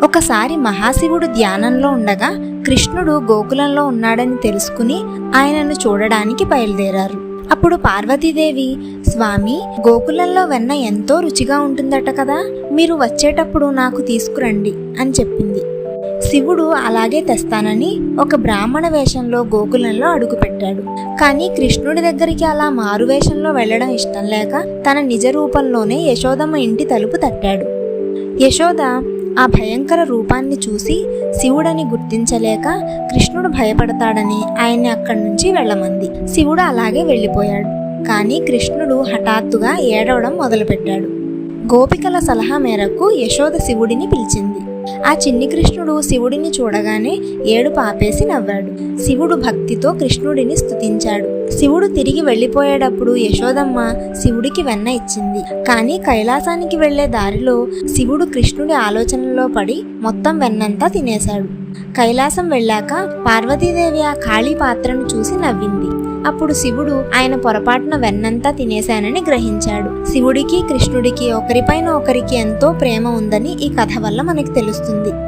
ఒకసారి మహాశివుడు ధ్యానంలో ఉండగా కృష్ణుడు గోకులంలో ఉన్నాడని తెలుసుకుని ఆయనను చూడడానికి బయలుదేరారు. అప్పుడు పార్వతీదేవి, స్వామి, గోకులంలో వెన్న ఎంతో రుచిగా ఉంటుందట కదా, మీరు వచ్చేటప్పుడు నాకు తీసుకురండి అని చెప్పింది. శివుడు అలాగే తెస్తానని ఒక బ్రాహ్మణ వేషంలో గోకులంలో అడుగుపెట్టాడు. కానీ కృష్ణుడి దగ్గరికి అలా మారువేషంలో వెళ్లడం ఇష్టం లేక తన నిజ రూపంలోనే యశోదమ్మ ఇంటి తలుపు తట్టాడు. యశోద ఆ భయంకర రూపాన్ని చూసి శివుడని గుర్తించలేక కృష్ణుడు భయపడతాడని ఆయన్ని అక్కడి నుంచి వెళ్ళమంది. శివుడు అలాగే వెళ్ళిపోయాడు. కానీ కృష్ణుడు హఠాత్తుగా ఏడవడం మొదలుపెట్టాడు. గోపికల సలహా మేరకు యశోద శివుడిని పిలిచింది. ఆ చిన్ని కృష్ణుడు శివుడిని చూడగానే ఏడుపు ఆపేసి నవ్వాడు. శివుడు భక్తితో కృష్ణుడిని స్తుతించాడు. శివుడు తిరిగి వెళ్ళిపోయేటప్పుడు యశోదమ్మ శివుడికి వెన్న ఇచ్చింది. కానీ కైలాసానికి వెళ్లే దారిలో శివుడు కృష్ణుడి ఆలోచనలో పడి మొత్తం వెన్నంతా తినేశాడు. కైలాసం వెళ్ళాక పార్వతీదేవి ఆ ఖాళీ పాత్రను చూసి నవ్వింది. అప్పుడు శివుడు ఆయన పొరపాటున వెన్నంతా తినేశానని గ్రహించాడు. శివుడికి కృష్ణుడికి ఒకరిపైన ఒకరికి ఎంతో ప్రేమ ఉందని ఈ కథ వల్ల మనకి తెలుస్తుంది.